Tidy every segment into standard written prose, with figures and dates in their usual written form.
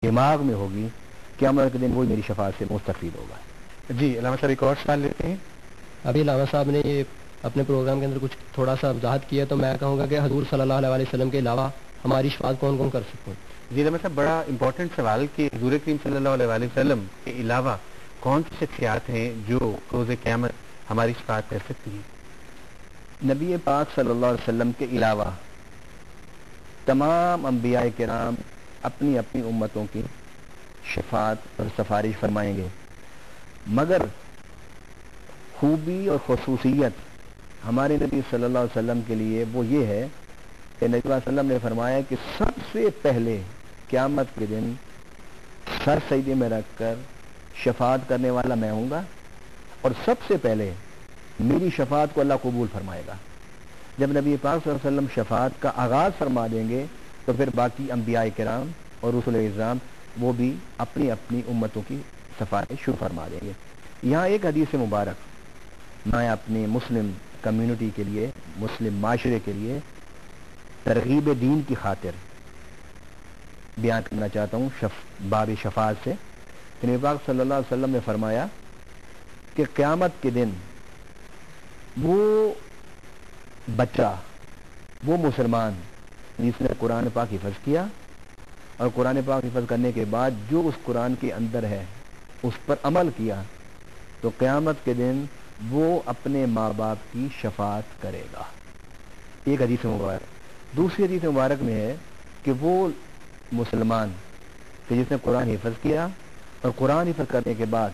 دماغ میں ہوگی قیامت کے دن وہی میری شفاعت سے مستفید ہوگا۔ جی علامہ صاحب ایک اور سوال لیتے ہیں۔ ابھی علامہ صاحب نے یہ اپنے پروگرام کے اندر کچھ تھوڑا سا وضاحت کیا، تو میں کہوں گا کہ حضور صلی اللہ علیہ وسلم کے علاوہ ہماری شفاعت کون کون کر سکتے ہیں؟ جی علامہ صاحب بڑا امپورٹنٹ سوال کہ حضور کریم صلی اللہ علیہ وسلم کے علاوہ کون سی شخصیات ہیں جو روز قیامت ہماری شفاعت کر سکتی ہیں؟ نبی پاک صلی اللہ علیہ وسلم کے علاوہ تمام انبیاء کرام اپنی اپنی امتوں کی شفاعت اور سفارش فرمائیں گے، مگر خوبی اور خصوصیت ہمارے نبی صلی اللہ علیہ وسلم کے لیے وہ یہ ہے کہ نبی صلی اللہ علیہ وسلم نے فرمایا کہ سب سے پہلے قیامت کے دن سر سجدے میں رکھ کر شفاعت کرنے والا میں ہوں گا، اور سب سے پہلے میری شفاعت کو اللہ قبول فرمائے گا۔ جب نبی پاک صلی اللہ علیہ وسلم شفاعت کا آغاز فرما دیں گے تو پھر باقی انبیاء کرام اور رسول اعظام وہ بھی اپنی اپنی امتوں کی سفارش شروع فرما دیں گے۔ یہاں ایک حدیث مبارک میں اپنی مسلم کمیونٹی کے لیے، مسلم معاشرے کے لیے ترغیب دین کی خاطر بیان کرنا چاہتا ہوں باب شفاعت سے۔ کہ نبی پاک صلی اللہ علیہ وسلم نے فرمایا کہ قیامت کے دن وہ بچہ، وہ مسلمان جس نے قرآن پاک حفظ کیا اور قرآن پاک حفظ کرنے کے بعد جو اس قرآن کے اندر ہے اس پر عمل کیا، تو قیامت کے دن وہ اپنے ماں باپ کی شفاعت کرے گا۔ ایک حدیث مبارک۔ دوسری حدیث مبارک میں ہے کہ وہ مسلمان کہ جس نے قرآن حفظ کیا اور قرآن حفظ کرنے کے بعد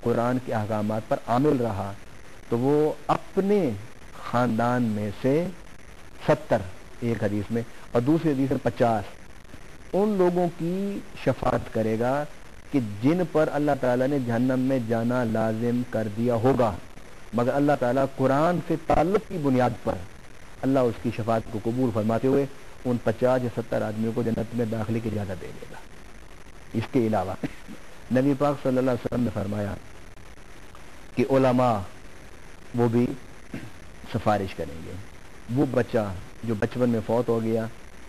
قرآن کے احکامات پر عامل رہا، تو وہ اپنے خاندان میں سے 70 ایک حدیث میں اور دوسری حدیث میں 50 ان لوگوں کی شفاعت کرے گا کہ جن پر اللہ تعالیٰ نے جہنم میں جانا لازم کر دیا ہوگا، مگر اللہ تعالیٰ قرآن سے تعلق کی بنیاد پر اللہ اس کی شفاعت کو قبول فرماتے ہوئے ان 50 یا 70 آدمیوں کو جنت میں داخلے کی اجازت دے دے گا۔ اس کے علاوہ نبی پاک صلی اللہ علیہ وسلم نے فرمایا کہ علماء وہ بھی سفارش کریں گے، وہ بچہ جو بچپن میں فوت ہو گیا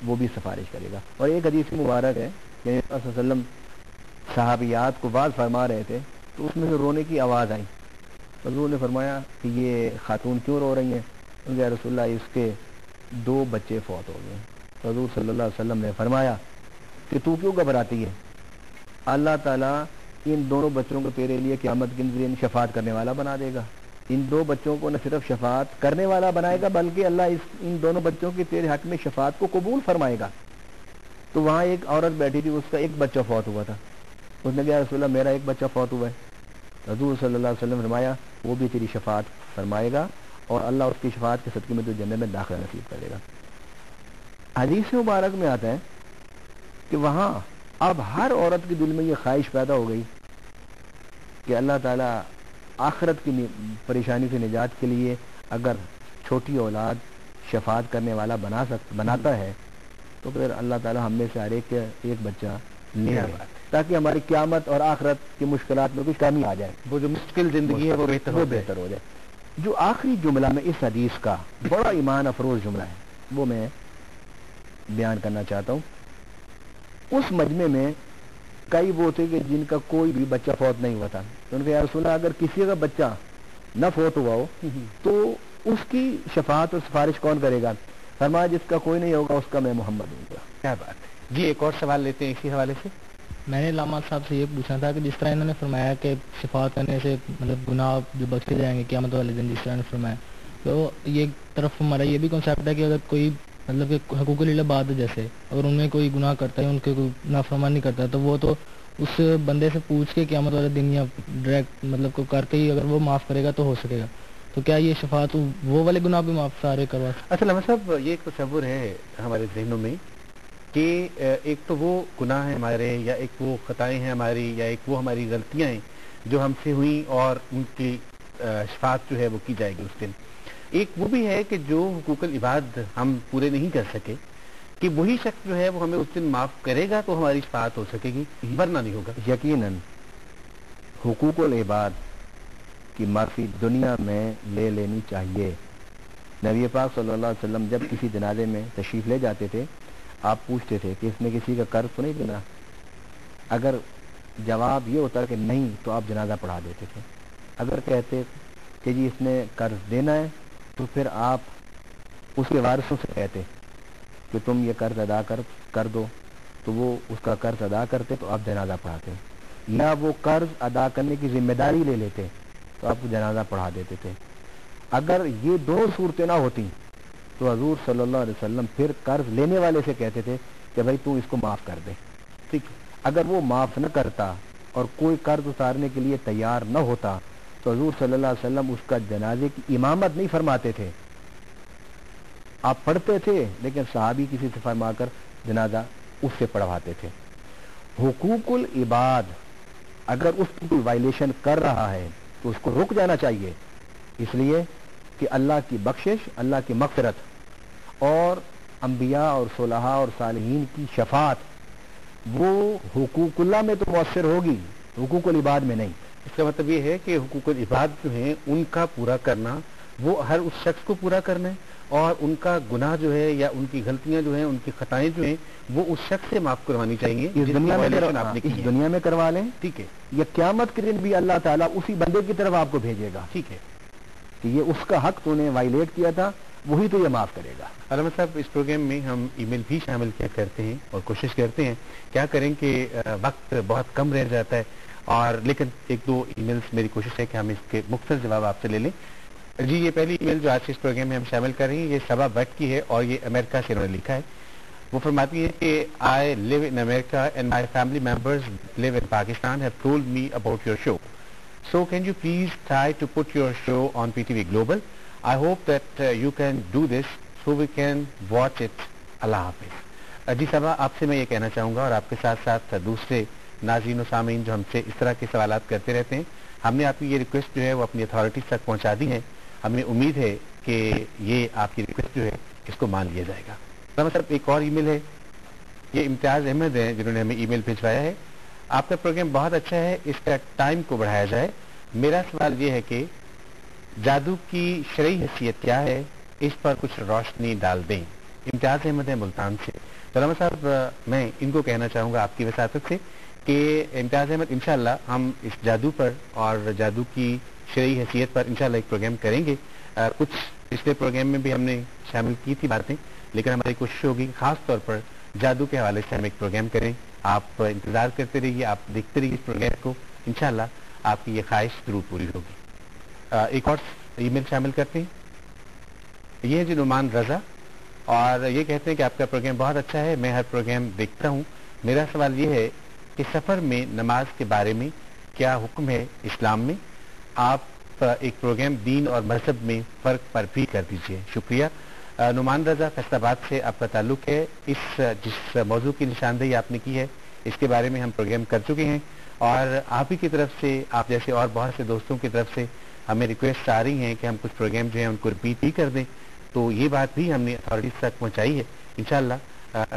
وہ بھی سفارش کرے گا۔ اور ایک حدیث مبارک ہے کہ نبی صلی اللہ علیہ وسلم صحابیات کو واز فرما رہے تھے تو اس میں سے رونے کی آواز آئی۔ حضور نے فرمایا کہ یہ خاتون کیوں رو رہی ہیں؟ یا رسول اللہ اس کے 2 بچے فوت ہو گئے۔ تو حضور صلی اللہ علیہ وسلم نے فرمایا کہ تو کیوں گھبراتی ہے؟ اللہ تعالیٰ ان دونوں بچوں کو تیرے لیے قیامت کے دن شفاعت کرنے والا بنا دے گا۔ ان 2 بچوں کو نہ صرف شفاعت کرنے والا بنائے گا بلکہ اللہ ان دونوں بچوں کی تیرے حق میں شفاعت کو قبول فرمائے گا۔ تو وہاں ایک عورت بیٹھی تھی، اس کا ایک بچہ فوت ہوا تھا۔ اس نے کہا رسول اللہ میرا ایک بچہ فوت ہوا ہے۔ حضور صلی اللہ علیہ وسلم نے فرمایا وہ بھی تیری شفاعت فرمائے گا اور اللہ اس کی شفاعت کے صدقے میں تو جنت میں داخلہ نصیب کرے گا۔ حدیث مبارک میں آتا ہے کہ وہاں اب ہر عورت کے دل میں یہ خواہش پیدا ہو گئی کہ اللہ تعالیٰ آخرت کی پریشانی سے نجات کے لیے اگر چھوٹی اولاد شفاعت کرنے والا بناتا ہے تو پھر اللہ تعالیٰ ہم میں سے ہر ایک بچہ لے آئے تاکہ ہماری قیامت اور آخرت کی مشکلات میں کچھ کمی آ جائے، وہ جو مشکل زندگی ہے وہ بہتر ہو جائے۔ جو آخری جملہ میں اس حدیث کا بڑا ایمان افروز جملہ ہے وہ میں بیان کرنا چاہتا ہوں۔ اس مجمع میں کئی وہ تھے کہ جن کا کوئی بھی بچہ فوت نہیں ہوا تھا، تو ان کے یا رسول اللہ اگر کسی کا بچہ نہ فوت ہوا ہو تو اس کی شفاعت اور سفارش کون کرے گا؟ فرمایا جس کا کوئی نہیں ہوگا اس کا میں محمد ہوں گا۔ کیا بات ہے جی۔ ایک اور سوال لیتے ہیں اسی حوالے سے۔ میں نے علامہ صاحب سے یہ پوچھنا تھا کہ جس طرح انہوں نے فرمایا کہ شفاعت کرنے سے مطلب گناہ جو بخشے جائیں گے قیامت والے دن، جس طرح نے فرمایا، تو یہ طرف ہمارا یہ بھی کنسیپٹ ہے کہ اگر کوئی مطلب کہ حقوق العباد جیسے اگر ان میں کوئی گناہ کرتا ہے، ان کے کوئی نافرمانی کرتا ہے، تو وہ تو اس بندے سے پوچھ کے قیامت والے دن یا ڈائریکٹ مطلب کو کر کے ہی اگر وہ معاف کرے گا تو ہو سکے گا۔ تو کیا یہ شفاعت وہ والے گناہ بھی معاف سارے کروا سکتے؟ اچھا علامہ صاحب یہ ایک تصور ہے ہمارے ذہنوں میں کہ ایک تو وہ گناہ ہیں ہمارے، یا ایک وہ خطائیں ہیں ہماری، یا ایک وہ ہماری غلطیاں ہیں جو ہم سے ہوئیں اور ان کی شفاعت جو ہے وہ کی جائے گی اس دن۔ ایک وہ بھی ہے کہ جو حقوق العباد ہم پورے نہیں کر سکے کہ وہی شخص جو ہے وہ ہمیں اس دن معاف کرے گا تو ہماری شفاعت ہو سکے گی، ورنہ نہیں ہوگا۔ یقیناً حقوق العباد کی معافی دنیا میں لے لینی چاہیے۔ نبی پاک صلی اللہ علیہ وسلم جب کسی جنازے میں تشریف لے جاتے تھے، آپ پوچھتے تھے کہ اس نے کسی کا قرض تو نہیں دینا؟ اگر جواب یہ ہوتا کہ نہیں تو آپ جنازہ پڑھا دیتے تھے. اگر کہتے کہ جی اس نے قرض دینا ہے تو پھر آپ اس کے وارثوں سے کہتے کہ تم یہ قرض ادا کر دو, تو وہ اس کا قرض ادا کرتے تو آپ جنازہ پڑھاتے, یا وہ قرض ادا کرنے کی ذمہ داری لے لیتے تو آپ کو جنازہ پڑھا دیتے تھے. اگر یہ دونوں صورتیں نہ ہوتی تو حضور صلی اللہ علیہ وسلم پھر قرض لینے والے سے کہتے تھے کہ بھائی تو اس کو معاف کر دے. ٹھیک, اگر وہ معاف نہ کرتا اور کوئی قرض اتارنے کے لیے تیار نہ ہوتا تو حضور صلی اللہ علیہ وسلم اس کا جنازے کی امامت نہیں فرماتے تھے. آپ پڑھتے تھے لیکن صحابی کسی سے فرما کر جنازہ اس سے پڑھواتے تھے. حقوق العباد اگر اس کی کوئی وائلیشن کر رہا ہے تو اس کو رک جانا چاہیے, اس لیے کہ اللہ کی بخشش, اللہ کی مغفرت اور انبیاء اور صلحاء اور صالحین کی شفاعت وہ حقوق اللہ میں تو مؤثر ہوگی, حقوق العباد میں نہیں. اس کا مطلب یہ ہے کہ حقوق العباد جو ہیں ان کا پورا کرنا وہ ہر اس شخص کو پورا کرنا ہے, اور ان کا گناہ جو ہے یا ان کی غلطیاں جو ہیں, ان کی خطائیں جو ہیں وہ اس شخص سے معاف کروانی چاہیے اس دنیا میں کروا لیں. ٹھیک ہے, یا قیامت کے دن بھی اللہ تعالیٰ اسی بندے کی طرف آپ کو بھیجے گا. ٹھیک ہے, کہ یہ اس کا حق تو نے وائلیٹ کیا تھا, وہی تو یہ معاف کرے گا. علامہ صاحب اس پروگرام میں ہم ای میل بھی شامل کیا کرتے ہیں اور کوشش کرتے ہیں, کیا کریں کہ وقت بہت کم رہ جاتا ہے, اور لیکن ایک دو ای میلز میری کوشش ہے کہ ہم اس کے مختصر جواب آپ سے لے لیں. جی, یہ پہلی ای میل جو آج کے اس پروگرام میں ہم شامل کر رہے ہیں یہ صبا بٹ کی ہے, اور یہ امریکہ سے انہوں نے لکھا ہے. وہ فرماتی ہے کہ I live in America and my family members live in Pakistan have told me about your show. So can you please try to put your show on PTV Global? I hope that you can do this so we can watch it. اللہ حافظ. جی صبا, آپ سے میں یہ کہنا چاہوں گا اور آپ کے ساتھ ساتھ دوسرے ناظرین و سامعین جو ہم سے اس طرح کے سوالات کرتے رہتے ہیں, ہم نے آپ کی یہ ریکویسٹ جو ہے وہ اپنی اتھارٹیز تک پہنچا دی ہے. ہمیں امید ہے کہ یہ آپ کی ریکویسٹ جو ہے اس کو مان لیا جائے گا. صاحب ایک اور ای میل ہے, یہ امتیاز احمد ہیں جنہوں نے ہمیں ای میل بھیجوایا ہے. آپ کا پروگرام بہت اچھا ہے, اس کا ٹائم کو بڑھایا جائے. میرا سوال یہ ہے کہ جادو کی شرعی حیثیت کیا ہے, اس پر کچھ روشنی ڈال دیں. امتیاز احمد ہیں ملتان سے. علامہ صاحب میں ان کو کہنا چاہوں گا آپ کی وساطت سے کہ امتیاز احمد انشاءاللہ ہم اس جادو پر اور جادو کی شرعی حیثیت پر انشاءاللہ ایک پروگرام کریں گے. کچھ پچھلے پروگرام میں بھی ہم نے شامل کی تھی باتیں, لیکن ہماری کوشش ہوگی خاص طور پر جادو کے حوالے سے ہم ایک پروگرام کریں. آپ انتظار کرتے رہیے, آپ دیکھتے رہیے اس پروگرام کو, انشاءاللہ آپ کی یہ خواہش ضرور پوری ہوگی. ایک اور ای میل شامل کرتے ہیں, یہ ہے جی نعمان رضا, اور یہ کہتے ہیں کہ آپ کا پروگرام بہت اچھا ہے, میں ہر پروگرام دیکھتا ہوں. میرا سوال یہ ہے کہ سفر میں نماز کے بارے میں کیا حکم ہے اسلام میں؟ آپ ایک پروگرام دین اور مذہب میں فرق پر بھی کر دیجیے. شکریہ. نعمان رضا فیصل آباد سے آپ کا تعلق ہے. جس موضوع کی نشاندہی آپ نے کی ہے اس کے بارے میں ہم پروگرام کر چکے ہیں, اور آپ ہی کی طرف سے, آپ جیسے اور بہت سے دوستوں کی طرف سے ہمیں ریکویسٹ آ رہی ہیں کہ ہم کچھ پروگرام جو ہیں ان کو رپیٹ بھی کر دیں. تو یہ بات بھی ہم نے اتھارٹیز تک پہنچائی ہے. انشاءاللہ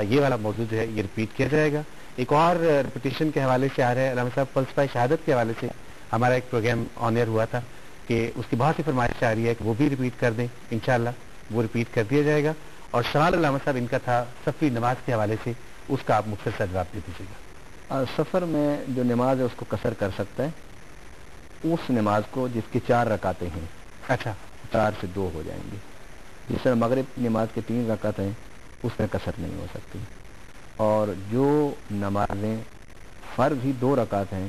یہ والا موضوع جو ہے یہ رپیٹ کیا جائے گا. ایک اور ریپیٹیشن کے حوالے سے آ رہا ہے علامہ صاحب, فلسفہ شہادت کے حوالے سے ہمارا ایک پروگرام آن ایئر ہوا تھا کہ اس کی بہت سی فرمائش آ رہی ہے کہ وہ بھی رپیٹ کر دیں. انشاءاللہ وہ رپیٹ کر دیا جائے گا. اور سوال علامہ صاحب ان کا تھا سفری نماز کے حوالے سے, اس کا آپ مختصر جواب دے دیجیے گا. سفر میں جو نماز ہے اس کو قصر کر سکتا ہے, اس نماز کو جس کی 4 رکعتیں ہیں. اچھا, 4 سے 2 ہو جائیں گی. جس طرح مغرب کی نماز کے 3 رکعت ہیں اس میں قصر نہیں ہو سکتی. اور جو نمازیں فرض ہی 2 رکعت ہیں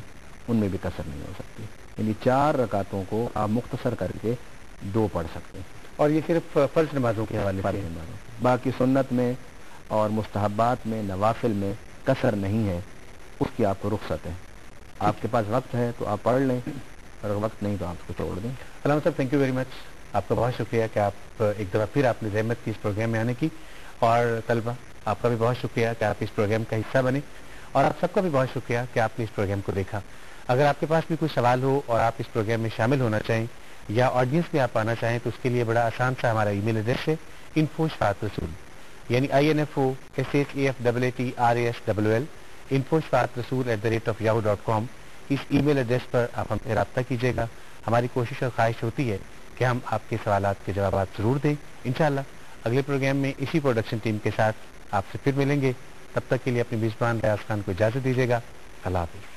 ان میں بھی قصر نہیں ہو سکتی. یعنی 4 رکعتوں کو آپ مختصر کر کے 2 پڑھ سکتے ہیں. اور یہ صرف فرض نمازوں کے حوالے سے. باقی سنت میں اور مستحبات میں, نوافل میں قصر نہیں ہے, اس کی آپ کو رخصت ہے. آپ کے پاس وقت ہے تو آپ پڑھ لیں, اور وقت نہیں تو آپ اس کو چھوڑ دیں. علامہ صاحب تھینک یو ویری مچ. آپ کا بہت شکریہ کہ آپ ایک دفعہ پھر آپ نے زحمت کی اس پروگرام میں آنے کی. اور طلبہ آپ کا بھی بہت شکریہ کہ آپ اس پروگرام کا حصہ بنے, اور آپ سب کا بھی بہت شکریہ کہ آپ نے اس پروگرام کو دیکھا. اگر آپ کے پاس بھی کوئی سوال ہو اور آپ اس پروگرام میں شامل ہونا چاہیں یا آڈینس میں آپ آنا چاہیں تو اس کے لیے بڑا آسان سا ہمارا ای میل ایڈریس ہے info@rasool, یعنی info@rasool info@rasool@yahoo.com. اس ای میل ایڈریس پر آپ ہم سے رابطہ کیجیے گا. ہماری کوشش اور خواہش ہوتی ہے کہ ہم آپ کے سوالات کے جوابات ضرور دیں. انشاءاللہ اگلے پروگرام میں اسی پروڈکشن ٹیم کے ساتھ آپ سے پھر ملیں گے. تب تک کے لیے اپنے میزبان ریاض خان کو اجازت دیجیے گا. اللہ حافظ.